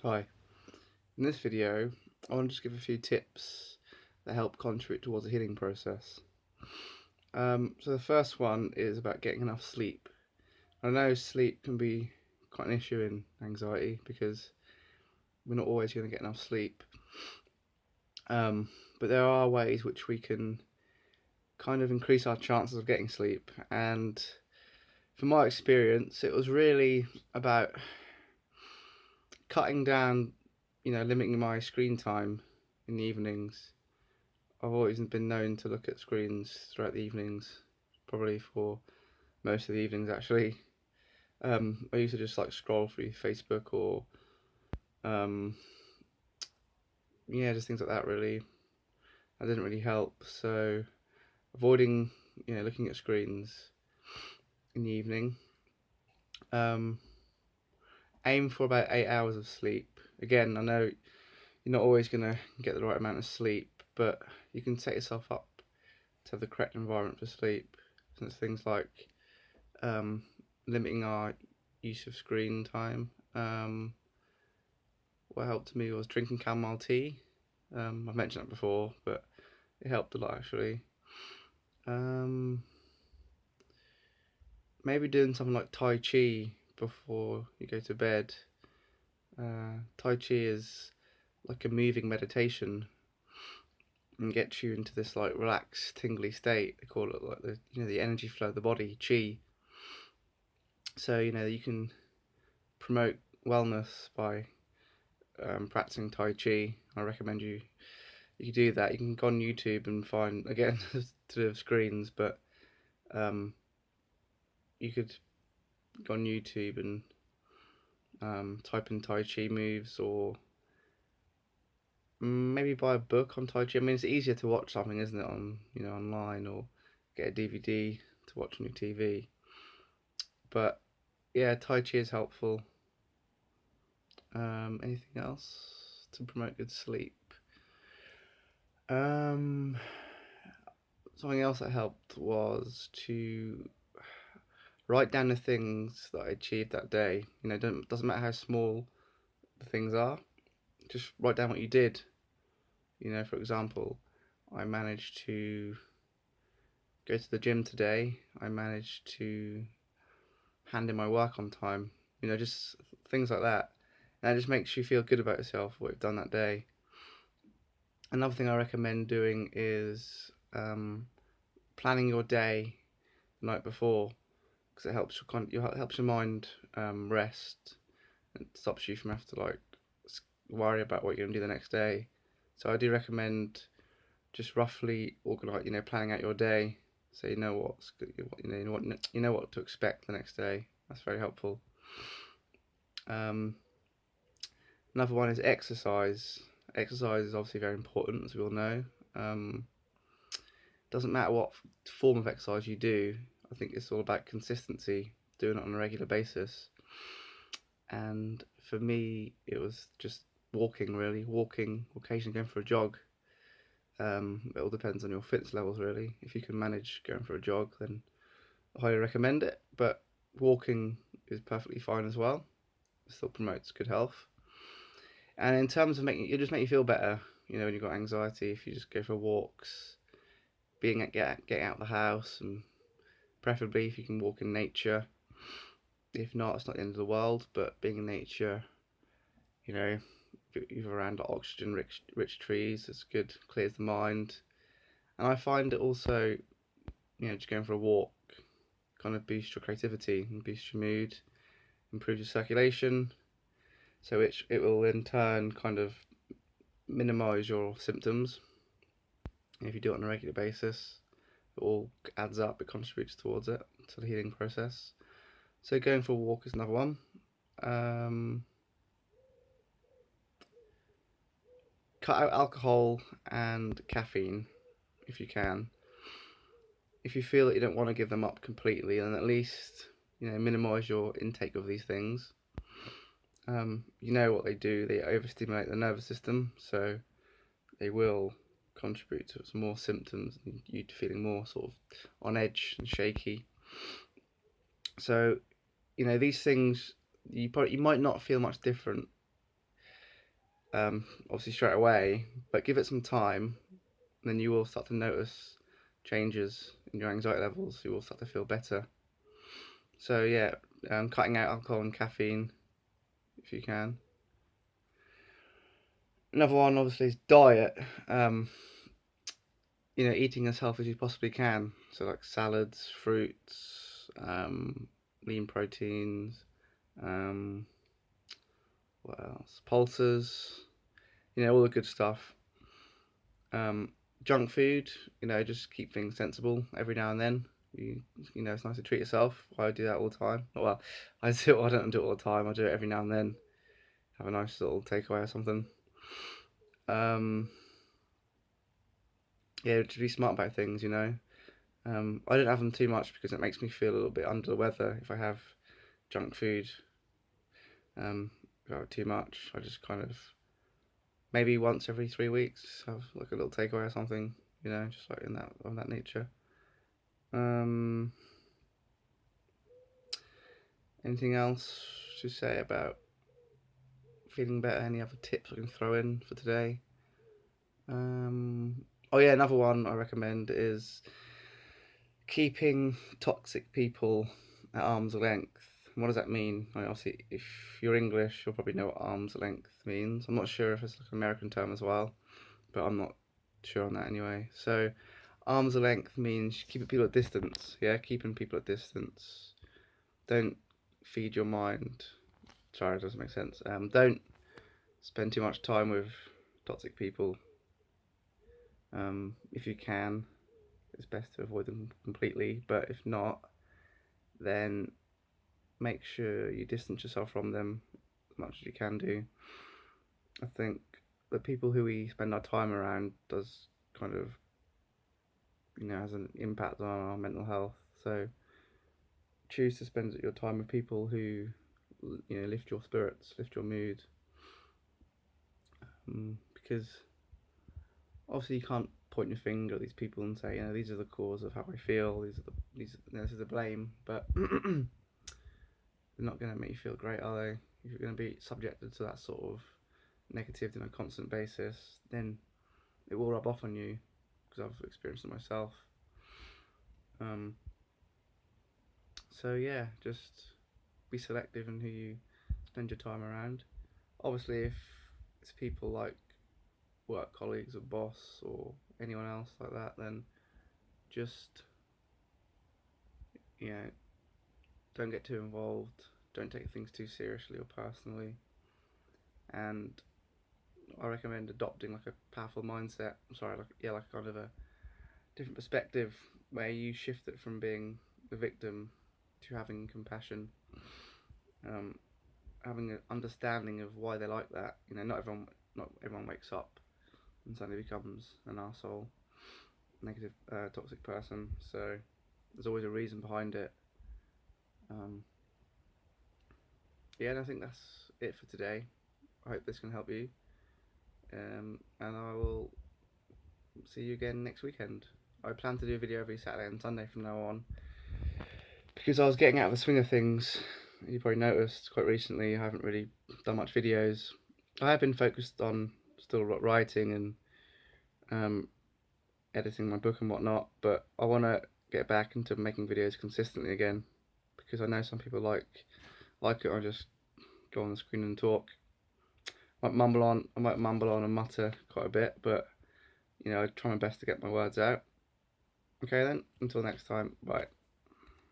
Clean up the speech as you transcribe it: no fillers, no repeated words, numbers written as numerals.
Hi, in this video I want to just give a few tips that help contribute towards the healing process. So the first one is about getting enough sleep. I know sleep can be quite an issue in anxiety because we're not always going to get enough sleep, but there are ways which we can kind of increase our chances of getting sleep. And from my experience, it was really about cutting down, limiting my screen time in the evenings. I've always been known to look at screens throughout the evenings, probably for most of the evenings actually. I used to just like scroll through Facebook or um, just things like that really. That didn't really help, so avoiding looking at screens in the evening. Aim for about 8 hours of sleep. Again, I know you're not always gonna get the right amount of sleep, but you can set yourself up to have the correct environment for sleep. Since things like limiting our use of screen time. What helped me was drinking chamomile tea. I've mentioned that before, but it helped a lot actually. Maybe doing something like Tai Chi before you go to bed. Tai Chi is like a moving meditation and gets you into this like relaxed, tingly state. They call it like the energy flow of the body, chi. So you can promote wellness by practicing Tai Chi. I recommend you do that. You can go on YouTube and find, again, to do with screens, but you could go on YouTube and type in Tai Chi moves, or maybe buy a book on Tai Chi. I mean, it's easier to watch something, isn't it, on online, or get a DVD to watch on your TV. But yeah, Tai Chi is helpful. Anything else to promote good sleep? Something else that helped was to write down the things that I achieved that day. Doesn't matter how small the things are, just write down what you did. For example, I managed to go to the gym today. I managed to hand in my work on time. Just things like that. And it just makes you feel good about yourself, what you've done that day. Another thing I recommend doing is planning your day the night before, because it helps your mind rest, and stops you from having to like worry about what you're gonna do the next day. So I do recommend just roughly planning out your day, so you know what's good, you know what to expect the next day. That's very helpful. Another one is exercise. Exercise is obviously very important, as we all know. Doesn't matter what form of exercise you do. I think it's all about consistency, doing it on a regular basis. And for me, it was just walking, really. Walking, occasionally going for a jog. It all depends on your fitness levels, really. If you can manage going for a jog, then I highly recommend it. But walking is perfectly fine as well. It still promotes good health. And in terms of it just make you feel better. When you've got anxiety, if you just go for walks, getting out of the house, and preferably if you can walk in nature. If not, it's not the end of the world, but being in nature, you're around oxygen rich trees, it's good, clears the mind. And I find it also, just going for a walk kind of boosts your creativity and boosts your mood, improves your circulation, so it will in turn kind of minimize your symptoms. If you do it on a regular basis, it all adds up, it contributes towards it, to the healing process. So going for a walk is another one. Cut out alcohol and caffeine if you can. If you feel that you don't want to give them up completely, then at least minimize your intake of these things. You know what they do, they overstimulate the nervous system, so they will contribute to some more symptoms and you feeling more sort of on edge and shaky. So these things, you might not feel much different obviously straight away, but give it some time, and then you will start to notice changes in your anxiety levels. You will start to feel better. So yeah, cutting out alcohol and caffeine if you can. Another one obviously is diet. Um, Eating as healthy as you possibly can. So like salads, fruits, lean proteins, um, what else? Pulses, all the good stuff. Um, Junk food, just keep things sensible every now and then. It's nice to treat yourself. I do that all the time. Well, I don't do it all the time. I do it every now and then. Have a nice little takeaway or something. Yeah, to be smart about things. I don't have them too much because it makes me feel a little bit under the weather if I have junk food. If I have too much, I just kind of maybe once every 3 weeks have like a little takeaway or something. Just like in that of that nature. Anything else to say about feeling better? Any other tips I can throw in for today? Oh yeah, another one I recommend is keeping toxic people at arm's length. What does that mean? Obviously, if you're English, you'll probably know what arm's length means. I'm not sure if it's like an American term as well, but I'm not sure on that anyway. So, arm's length means keeping people at distance. Yeah, keeping people at distance. Don't feed your mind. Sorry, it doesn't make sense. Don't spend too much time with toxic people. If you can, it's best to avoid them completely. But if not, then make sure you distance yourself from them as much as you can do. I think the people who we spend our time around does kind of, has an impact on our mental health. So choose to spend your time with people who, lift your spirits, lift your mood. Because obviously you can't point your finger at these people and say, these are the cause of how I feel. This is the blame, but they're not going to make you feel great, are they? If you're going to be subjected to that sort of negativity on a constant basis, then it will rub off on you, because I've experienced it myself. So yeah, just be selective in who you spend your time around. Obviously, if it's people like work colleagues or boss or anyone else like that, then just don't get too involved. Don't take things too seriously or personally. And I recommend adopting like a powerful mindset. Like kind of a different perspective where you shift it from being the victim to having compassion, having an understanding of why they're like that. Not everyone wakes up and suddenly becomes an arsehole, negative, toxic person. So there's always a reason behind it. And I think that's it for today. I hope this can help you. And I will see you again next weekend. I plan to do a video every Saturday and Sunday from now on, because I was getting out of the swing of things. You probably noticed quite recently I haven't really done much videos. I have been focused on still writing and editing my book and whatnot, but I want to get back into making videos consistently again, because I know some people like it. I just go on the screen and talk. I might mumble on and mutter quite a bit, but I try my best to get my words out. Okay then, until next time, bye.